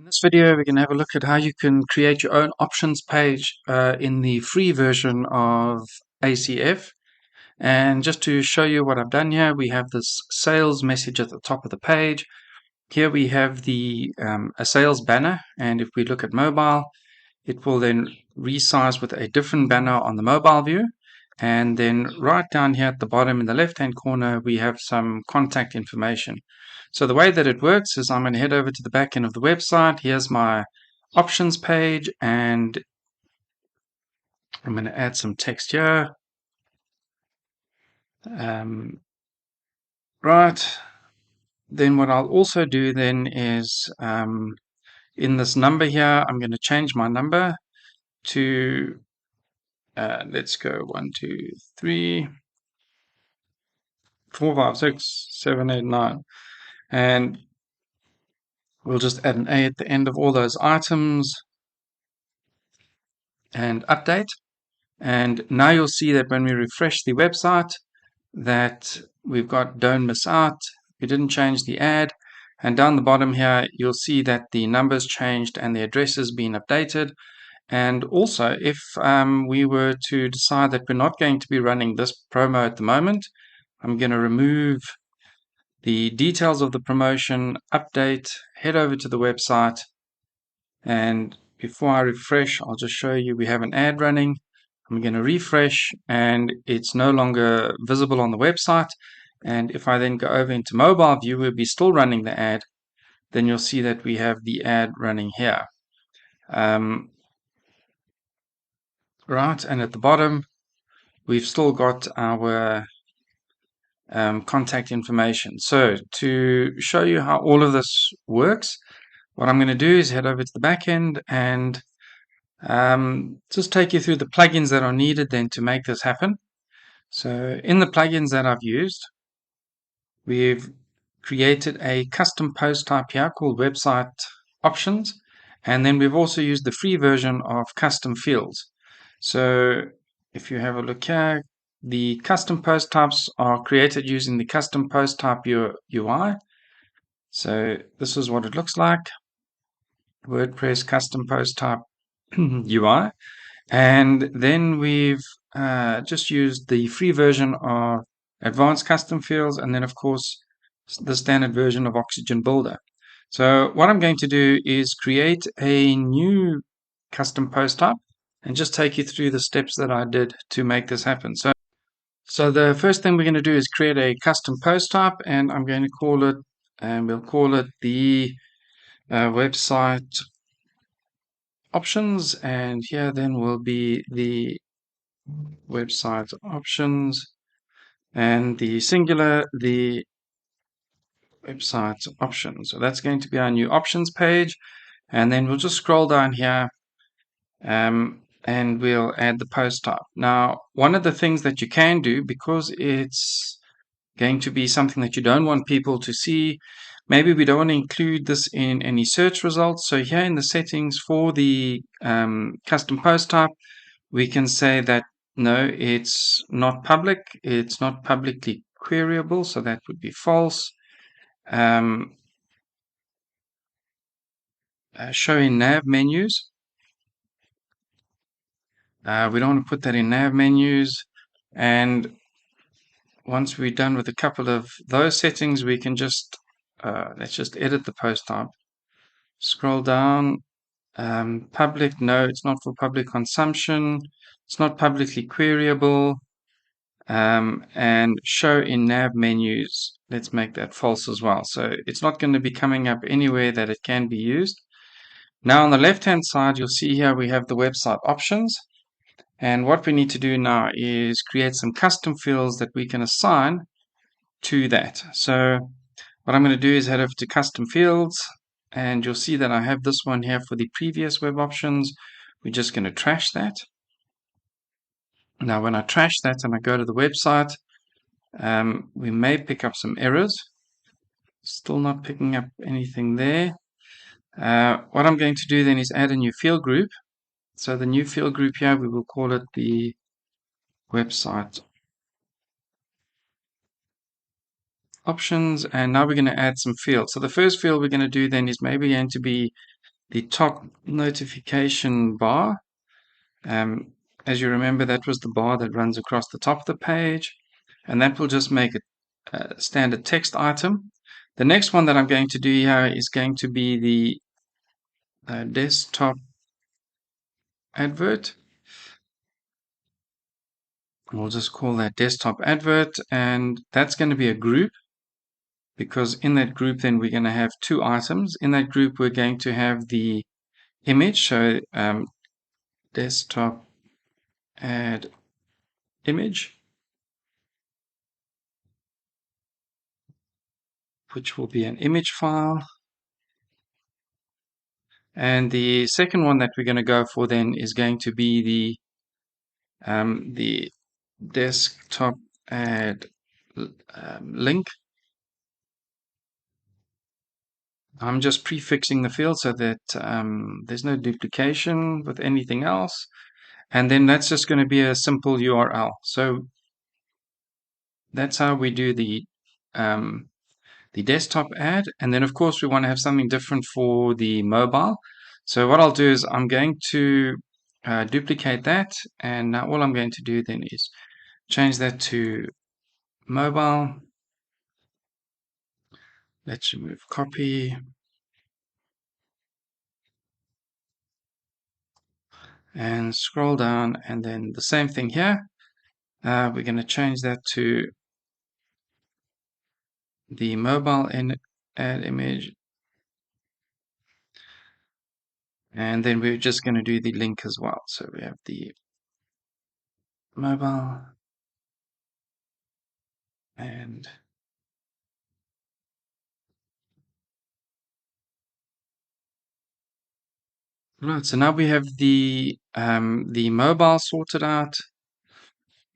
In this video, we're going to have a look at how you can create your own options page in the free version of ACF. And just to show you what I've done here, we have this sales message at the top of the page. Here we have the a sales banner, and if we look at mobile, it will then resize with a different banner on the mobile view. And then right down here at the bottom in the left-hand corner, we have some contact information. So the way that it works is I'm going to head over to the back end of the website. Here's my options page, and I'm going to add some text here. Right. Then what I'll also do then is in this number here, I'm going to change my number to let's go 1, 2, 3, 4, 5, 6, 7, 8, 9, and we'll just add an A at the end of all those items and update. And now you'll see that when we refresh the website that we've got don't miss out. We didn't change the ad, and down the bottom here you'll see that the numbers changed and the address has been updated. And also, if we were to decide that we're not going to be running this promo at the moment, I'm going to remove the details of the promotion, update, head over to the website, and before I refresh, I'll just show you we have an ad running. I'm going to refresh and it's no longer visible on the website. And if I then go over into mobile view, we'll be still running the ad. Then you'll see that we have the ad running here. Right, and at the bottom, we've still got our contact information. So to show you how all of this works, what I'm going to do is head over to the back end and just take you through the plugins that are needed then to make this happen. So in the plugins that I've used, we've created a custom post type here called website options, and then we've also used the free version of custom fields. So if you have a look here, the custom post types are created using the custom post type UI. So this is what it looks like. WordPress custom post type UI. And then we've just used the free version of advanced custom fields, and then of course the standard version of Oxygen Builder. So what I'm going to do is create a new custom post type and just take you through the steps that I did to make this happen. So the first thing we're going to do is create a custom post type, and I'm going to call it, and we'll call it the website options, and here then will be the website options, and the singular, the website options. So that's going to be our new options page, and then we'll just scroll down here and we'll add the post type. Now, one of the things that you can do, because it's going to be something that you don't want people to see, maybe we don't want to include this in any search results. So here in the settings for the custom post type, we can say that no, it's not public, it's not publicly queryable, so that would be false. Show in nav menus. We don't want to put that in nav menus, and once we're done with a couple of those settings, we can just let's just edit the post type. Scroll down. Public, no, it's not for public consumption. It's not publicly queryable. And show in nav menus, let's make that false as well. So it's not going to be coming up anywhere that it can be used. Now on the left hand side, you'll see here we have the website options. And what we need to do now is create some custom fields that we can assign to that. So what I'm going to do is head over to custom fields, and you'll see that I have this one here for the previous web options. We're just going to trash that. Now when I trash that and I go to the website, we may pick up some errors. Still not picking up anything there. What I'm going to do then is add a new field group. So the new field group here, we will call it the website options, and now we're going to add some fields. So the first field we're going to do then is maybe going to be the top notification bar. As you remember, that was the bar that runs across the top of the page, and that will just make it a standard text item. The next one that I'm going to do here is going to be the desktop advert. We'll just call that desktop advert, and that's going to be a group, because in that group then we're going to have two items. In that group we're going to have the image, so desktop add image, which will be an image file. And the second one that we're going to go for then is going to be the desktop add link. I'm just prefixing the field so that there's no duplication with anything else. And then that's just going to be a simple URL. So that's how we do the desktop ad. And then of course we want to have something different for the mobile. So what I'll do is I'm going to duplicate that, and now all I'm going to do then is change that to mobile. Let's remove copy, and scroll down, and then the same thing here. We're going to change that to the mobile add image, and then we're just going to do the link as well. So we have the mobile and right. So now we have the mobile sorted out,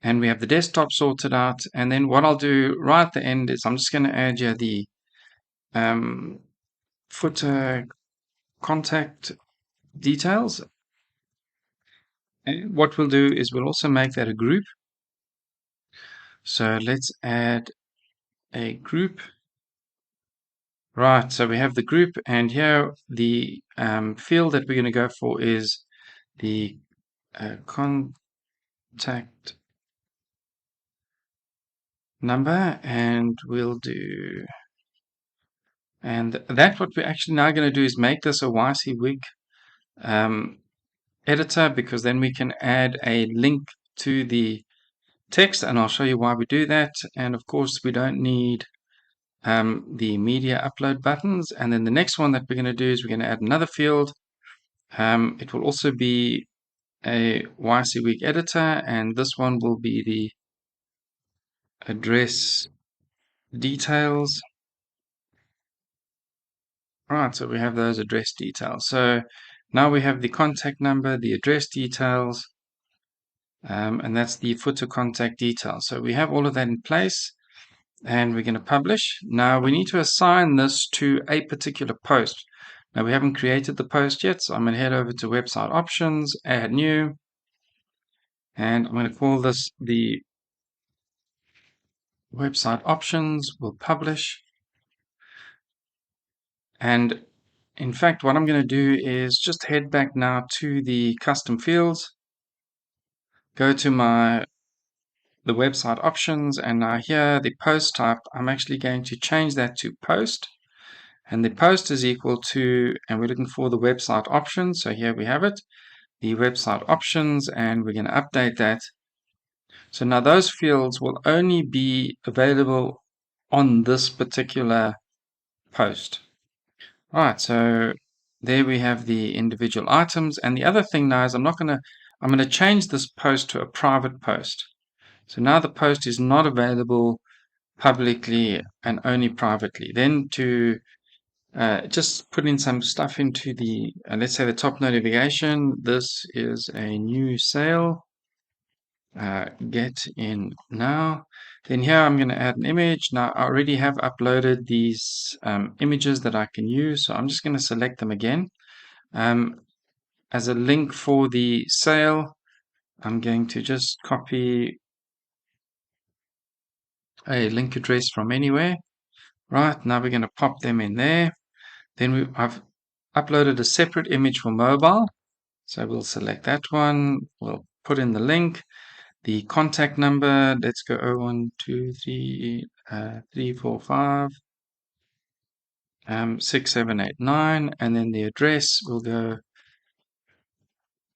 and we have the desktop sorted out. And then what I'll do right at the end is I'm just going to add here the footer contact details. And what we'll do is we'll also make that a group. So let's add a group. Right, so we have the group, and here the field that we're going to go for is the contact number, and we'll do, and that what we're actually now going to do is make this a YCWig editor, because then we can add a link to the text, and I'll show you why we do that. And of course we don't need the media upload buttons. And then the next one that we're going to do is we're going to add another field. It will also be a YCWig editor, and this one will be the address details. Right, so we have those address details. So now we have the contact number, the address details, and that's the footer contact details. So we have all of that in place, and we're going to publish. Now we need to assign this to a particular post. Now we haven't created the post yet, so I'm going to head over to website options, add new, and I'm going to call this the website options. We'll publish. And in fact, what I'm going to do is just head back now to the custom fields, go to the website options, and now here the post type, I'm actually going to change that to post, and the post is equal to, and we're looking for the website options. So here we have it, the website options, and we're going to update that. So now those fields will only be available on this particular post. All right, so there we have the individual items. And the other thing now is I'm going to change this post to a private post. So now the post is not available publicly and only privately. Then to just put in some stuff into the, let's say the top notification, this is a new sale, get in now. Then here I'm going to add an image. Now I already have uploaded these images that I can use, so I'm just going to select them again. As a link for the sale, I'm going to just copy a link address from anywhere. Right, now we're going to pop them in there. Then I've uploaded a separate image for mobile. So we'll select that one. We'll put in the link, the contact number. Let's go 0123 6, 7, 8, 9, and then the address. We'll go.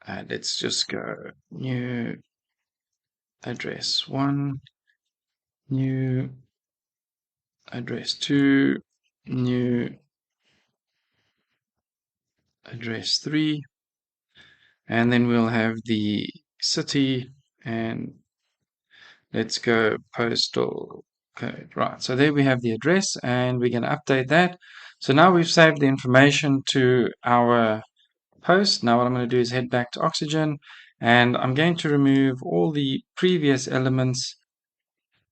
Let's just go new address 1, new address 2, new address 3, and then we'll have the city, and let's go postal code. Right, so there we have the address, and we're going to update that. So now we've saved the information to our post. Now what I'm going to do is head back to Oxygen, and I'm going to remove all the previous elements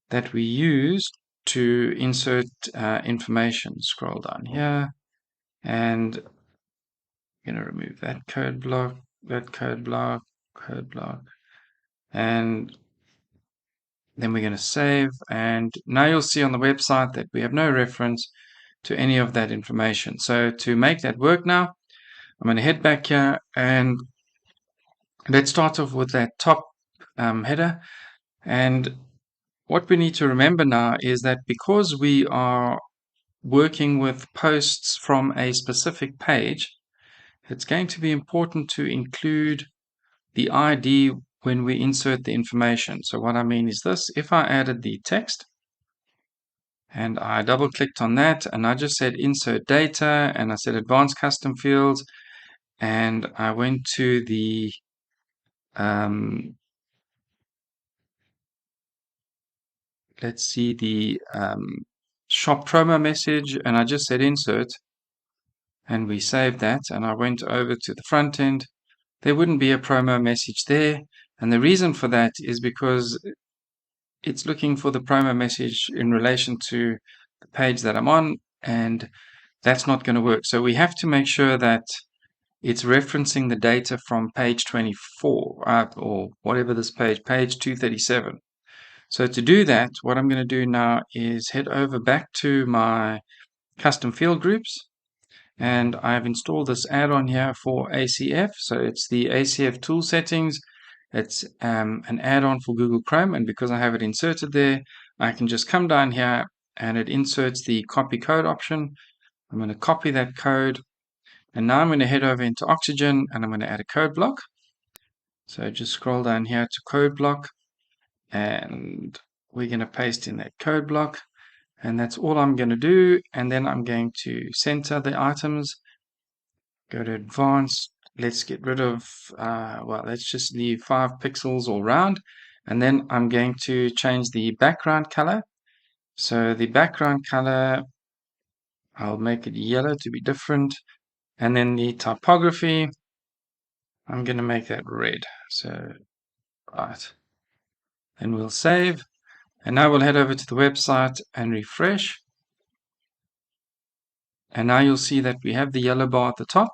that we used to insert information. Scroll down here, and I'm going to remove that code block, code block, and then we're going to save. And now you'll see on the website that we have no reference to any of that information. So to make that work now, I'm going to head back here, and let's start off with that top header. And what we need to remember now is that because we are working with posts from a specific page, it's going to be important to include the ID when we insert the information. So what I mean is this: if I added the text and I double clicked on that and I just said insert data and I said advanced custom fields, and I went to the let's see, the shop promo message, and I just said insert, and we saved that, and I went over to the front end, there wouldn't be a promo message there. And the reason for that is because it's looking for the promo message in relation to the page that I'm on, and that's not going to work. So we have to make sure that it's referencing the data from page 24 or whatever this page 237. So to do that, what I'm going to do now is head over back to my custom field groups, and I've installed this add-on here for ACF. So it's the ACF tool settings. It's an add-on for Google Chrome, and because I have it inserted there, I can just come down here and it inserts the copy code option. I'm going to copy that code, and now I'm going to head over into Oxygen and I'm going to add a code block. So just scroll down here to code block, and we're going to paste in that code block, and that's all I'm going to do. And then I'm going to center the items, go to advanced, let's get rid of well, let's just leave 5 pixels all round, and then I'm going to change the background color. So the background color, I'll make it yellow to be different, and then the typography, I'm going to make that red. So right, and we'll save. And now we'll head over to the website and refresh. And now you'll see that we have the yellow bar at the top.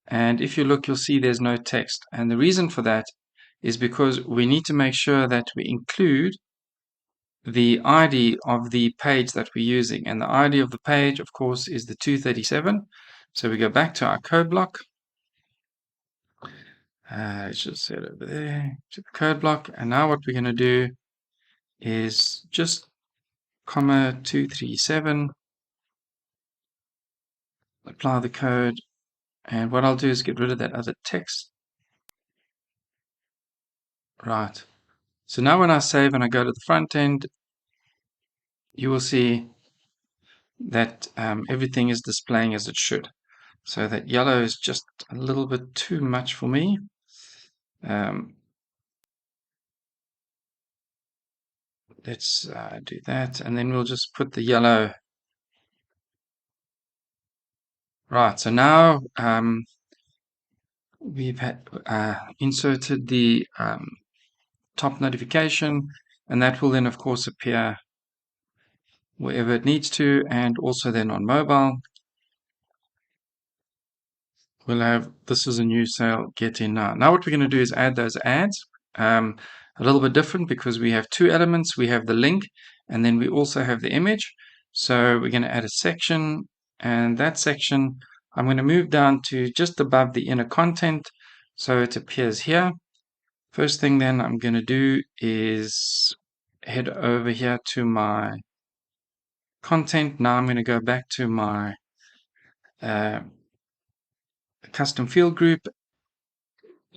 And if you look, you'll see there's no text. And the reason for that is because we need to make sure that we include the ID of the page that we're using. And the ID of the page, of course, is the 237. So we go back to our code block. Let's just set it over there to the code block. And now what we're going to do is just comma 237, apply the code, and what I'll do is get rid of that other text. Right, so now when I save and I go to the front end, you will see that everything is displaying as it should. So that yellow is just a little bit too much for me. Let's do that, and then we'll just put the yellow. Right, so now we've had inserted the top notification, and that will then of course appear wherever it needs to, and also then on mobile we'll have this is a new sale, get in now. Now what we're going to do is add those ads, a little bit different because we have 2 elements. We have the link and then we also have the image. So we're going to add a section, and that section I'm going to move down to just above the inner content so it appears here. First thing then I'm going to do is head over here to my content. Now I'm going to go back to my custom field group.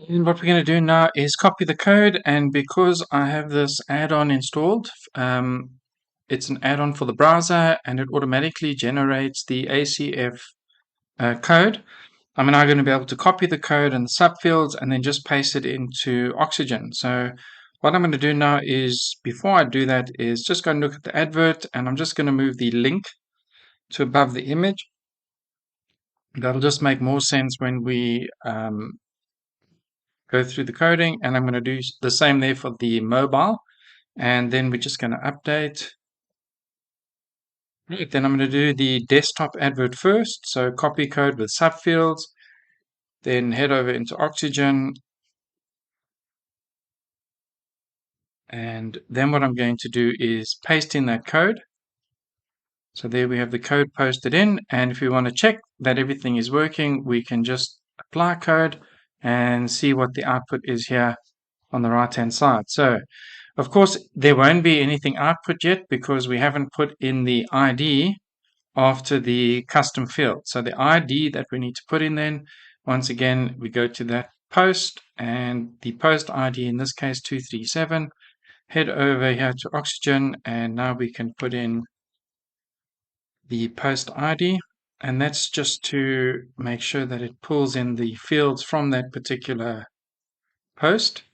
And what we're going to do now is copy the code, and because I have this add-on installed, it's an add-on for the browser and it automatically generates the ACF code. I'm now going to be able to copy the code and the subfields and then just paste it into Oxygen. So what I'm going to do now is, before I do that, is just go and look at the advert, and I'm just going to move the link to above the image. That'll just make more sense when we go through the coding, and I'm going to do the same there for the mobile, and then we're just going to update. Right, then I'm going to do the desktop advert first, so copy code with subfields, then head over into Oxygen, and then what I'm going to do is paste in that code. So there we have the code posted in, and if we want to check that everything is working, we can just apply code and see what the output is here on the right hand side. So of course there won't be anything output yet because we haven't put in the ID after the custom field. So the ID that we need to put in, then once again we go to that post, and the post ID in this case 237, head over here to Oxygen, and now we can put in the post ID, and that's just to make sure that it pulls in the fields from that particular post.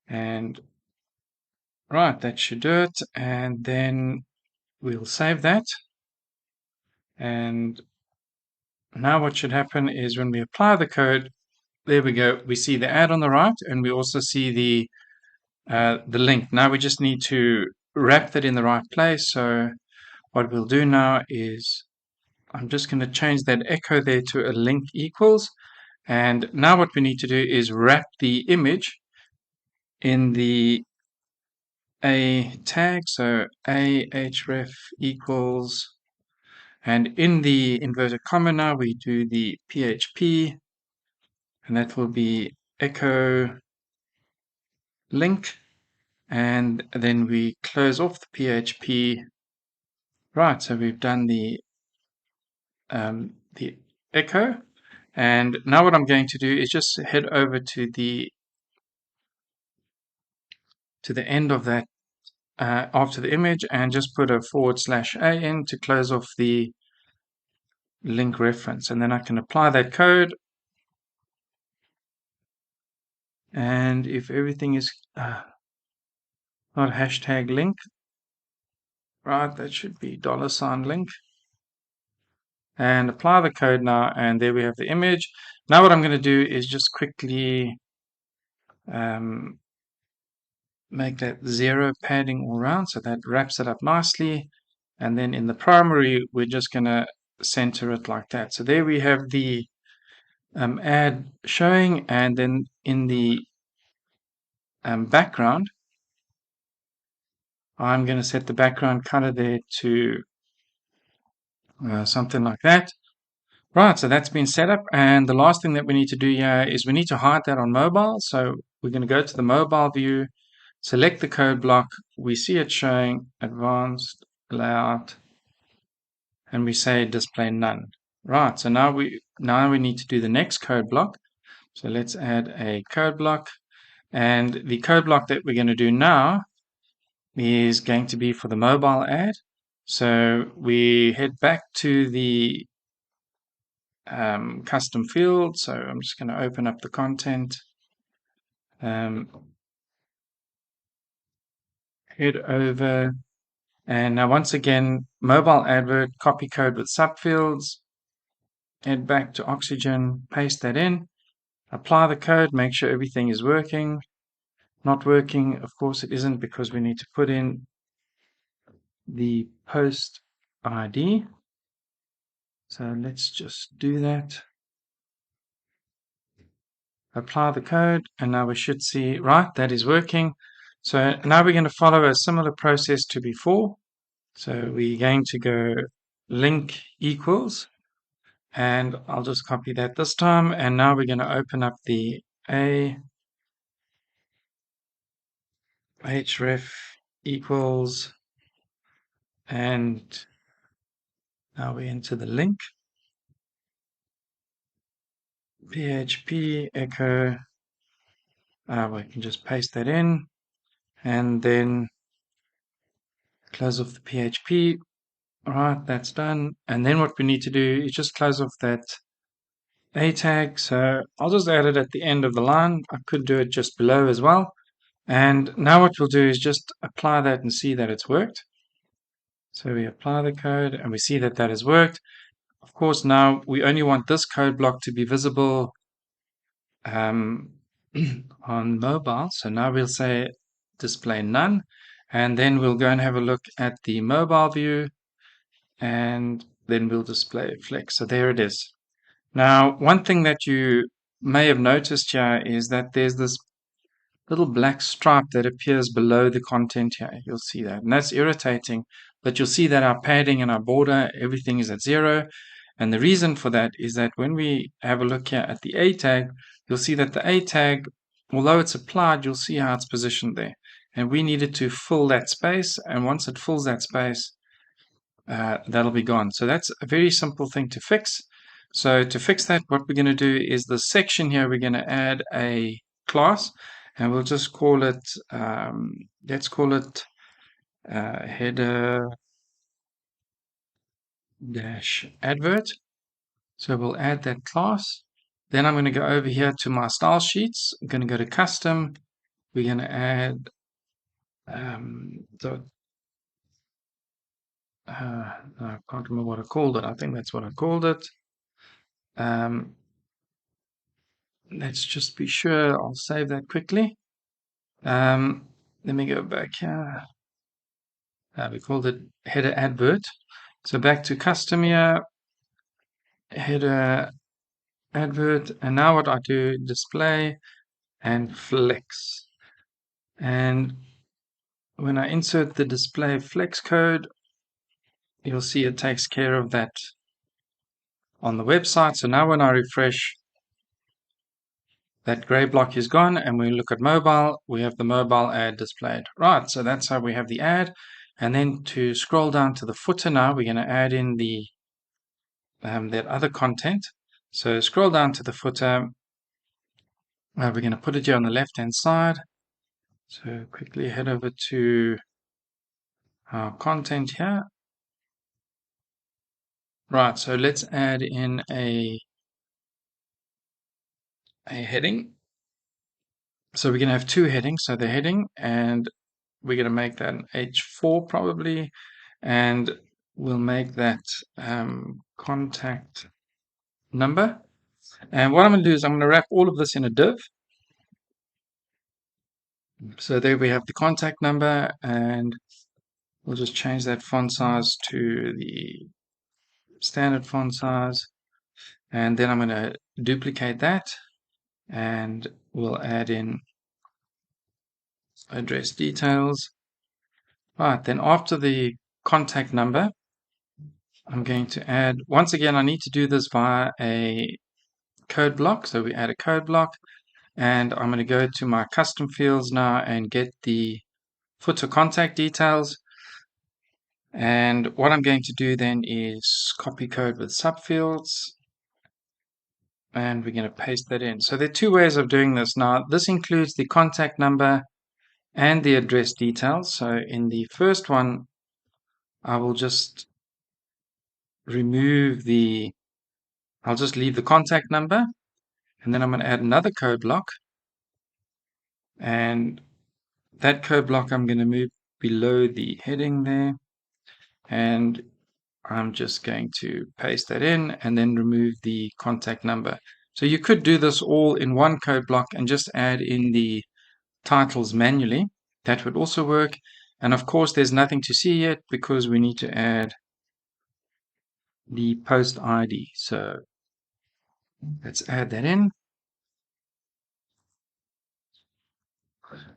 And right, that should do it, and then we'll save that. And now what should happen is when we apply the code, there we go, we see the ad on the right, and we also see the link. Now we just need to wrap that in the right place. So what we'll do now is I'm just going to change that echo there to a link equals. And now what we need to do is wrap the image in the A tag. So A href equals, and in the inverted comma now we do the PHP, and that will be echo link. And then we close off the PHP. Right, so we've done the echo, and now what I'm going to do is just head over to the end of that after the image, and just put a /a in to close off the link reference, and then I can apply that code. And if everything is not hashtag link, right, that should be $link, and apply the code now, and there we have the image. Now what I'm going to do is just quickly make that 0 padding all around, so that wraps it up nicely. And then in the primary, we're just going to center it like that. So there we have the ad showing, and then in the background, I'm going to set the background color there to something like that. Right, so that's been set up, and the last thing that we need to do here is we need to hide that on mobile. So we're going to go to the mobile view, select the code block, we see it showing advanced layout, and we say display none. Right, so now we need to do the next code block. So let's add a code block, and the code block that we're going to do now is going to be for the mobile ad. So we head back to the custom field. So I'm just going to open up the content, head over, and now once again, mobile advert, copy code with subfields, head back to Oxygen, paste that in, apply the code, make sure everything is working. Not working, of course it isn't, because we need to put in the post ID. So let's just do that. Apply the code, and now we should see, right, that is working. So now we're going to follow a similar process to before. So we're going to go link equals, and I'll just copy that this time. And now we're going to open up the href equals, and now we enter the link, php echo. We can just paste that in and then close off the PHP. All right, that's done. And then what we need to do is just close off that A tag. So I'll just add it at the end of the line. I could do it just below as well. And now what we'll do is just apply that and see that it's worked. So we apply the code and we see that that has worked. Of course, now we only want this code block to be visible on mobile. So now we'll say display none, and then we'll go and have a look at the mobile view, and then we'll display flex. So there it is. Now, one thing that you may have noticed here is that there's this little black stripe that appears below the content here. You'll see that, and that's irritating, but you'll see that our padding and our border, everything is at 0. And the reason for that is that when we have a look here at the A tag, you'll see that the A tag, although it's applied, you'll see how it's positioned there. And we needed to fill that space, and once it fills that space, that'll be gone. So that's a very simple thing to fix. So to fix that, what we're going to do is the section here, we're going to add a class, and we'll just call it, let's call it header dash advert. So we'll add that class. Then I'm going to go over here to my style sheets. I'm going to go to custom. We're going to add I can't remember what I called it. I think that's what I called it. Let's just be sure. I'll save that quickly. Let me go back here. We called it header advert. So back to custom here, header advert, and now what I do, display and flex. And when I insert the display flex code, you'll see it takes care of that on the website. So now when I refresh, that gray block is gone, and we look at mobile, we have the mobile ad displayed. Right, so that's how we have the ad. And then to scroll down to the footer now, we're going to add in the that other content. So scroll down to the footer. We're going to put it here on the left-hand side. So quickly head over to our content here. Right, so let's add in a heading. So we're going to have two headings. So the heading, and we're going to make that an H4 probably, and we'll make that contact number. And what I'm going to do is I'm going to wrap all of this in a div. So there we have the contact number, and we'll just change that font size to the standard font size. And then I'm going to duplicate that, and we'll add in address details. Right, then after the contact number, I'm going to add, once again, I need to do this via a code block. So we add a code block, and I'm going to go to my custom fields now and get the footer contact details. And what I'm going to do then is copy code with subfields, and we're going to paste that in. So there are two ways of doing this. Now, this includes the contact number and the address details. So in the first one, I will just remove I'll just leave the contact number, and then I'm going to add another code block, and that code block I'm going to move below the heading there, and I'm just going to paste that in and then remove the contact number. So you could do this all in one code block and just add in the titles manually. That would also work. And of course, there's nothing to see yet because we need to add the post ID. So let's add that in.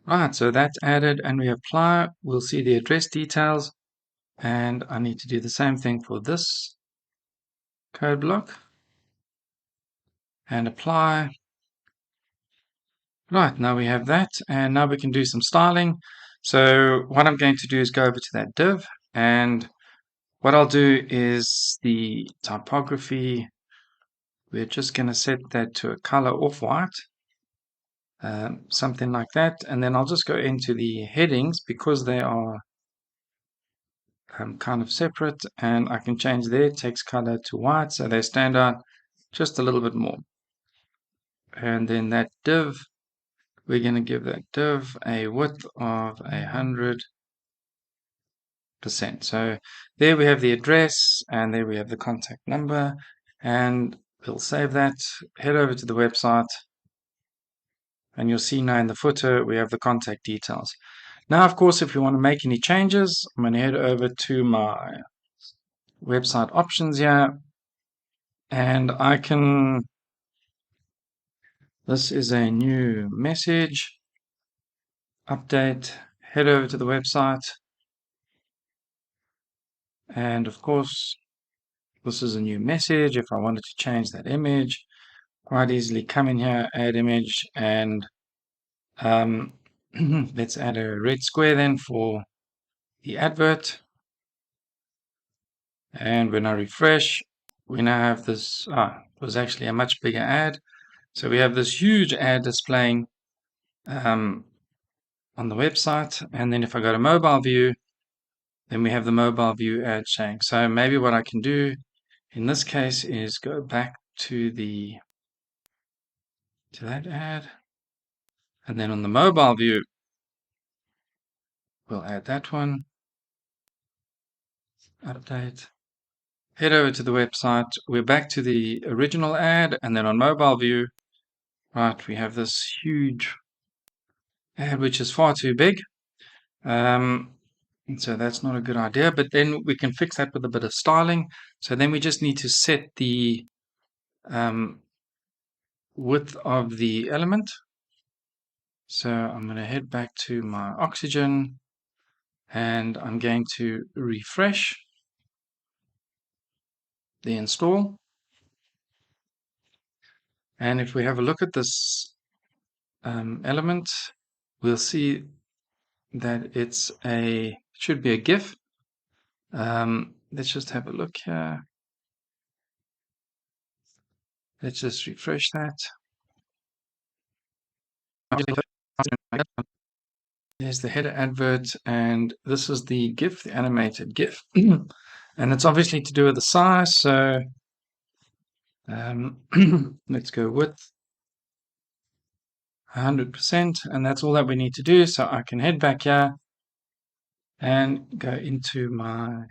Right, so that's added, and we apply. We'll see the address details, and I need to do the same thing for this code block. and apply. Right, now we have that, and now we can do some styling. So what I'm going to do is go over to that div, and what I'll do is the typography, we're just going to set that to a color off-white, something like that, and then I'll just go into the headings because they are kind of separate, and I can change their text color to white so they stand out just a little bit more. And then that div, we're going to give that div a width of 100%. So there we have the address, and there we have the contact number, and we'll save that, head over to the website, and you'll see now in the footer we have the contact details. Now, of course, if you want to make any changes, I'm going to head over to my website options here, and I can, this is a new message, update, head over to the website, and of course, this is a new message. If I wanted to change that image, quite easily come in here, add image, and let's add a red square then for the advert. And when I refresh, we now have this, it was actually a much bigger ad. So we have this huge ad displaying on the website. And then if I go to mobile view, then we have the mobile view ad showing. So maybe what I can do in this case is go back to that ad. And then on the mobile view, we'll add that one. Update. Head over to the website. We're back to the original ad. And then on mobile view, right, we have this huge ad, which is far too big. So that's not a good idea. But then we can fix that with a bit of styling. So then we just need to set the width of the element. So I'm going to head back to my oxygen, and I'm going to refresh the install. And if we have a look at this element, we'll see that it should be a GIF. Let's just have a look here. Let's just refresh that. There's the header advert, and this is the GIF, the animated GIF. And it's obviously to do with the size, so let's go with 100%, and that's all that we need to do. So I can head back here and go into my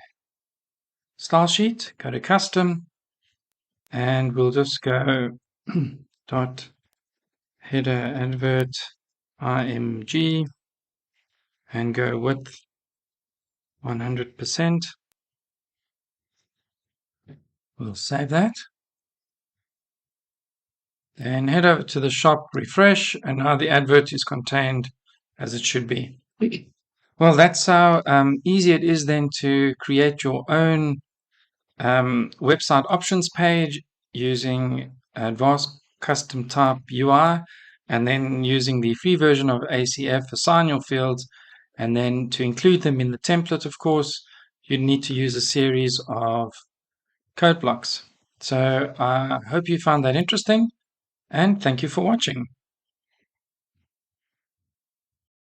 style sheet, go to custom, and we'll just go dot header advert img and go with 100%. We'll save that. Then head over to the shop, refresh, and now the advert is contained as it should be. Well, that's how easy it is then to create your own website options page using advanced custom type UI, and then using the free version of ACF, assign your fields, and then to include them in the template, of course, you need to use a series of code blocks. So I hope you found that interesting, and thank you for watching.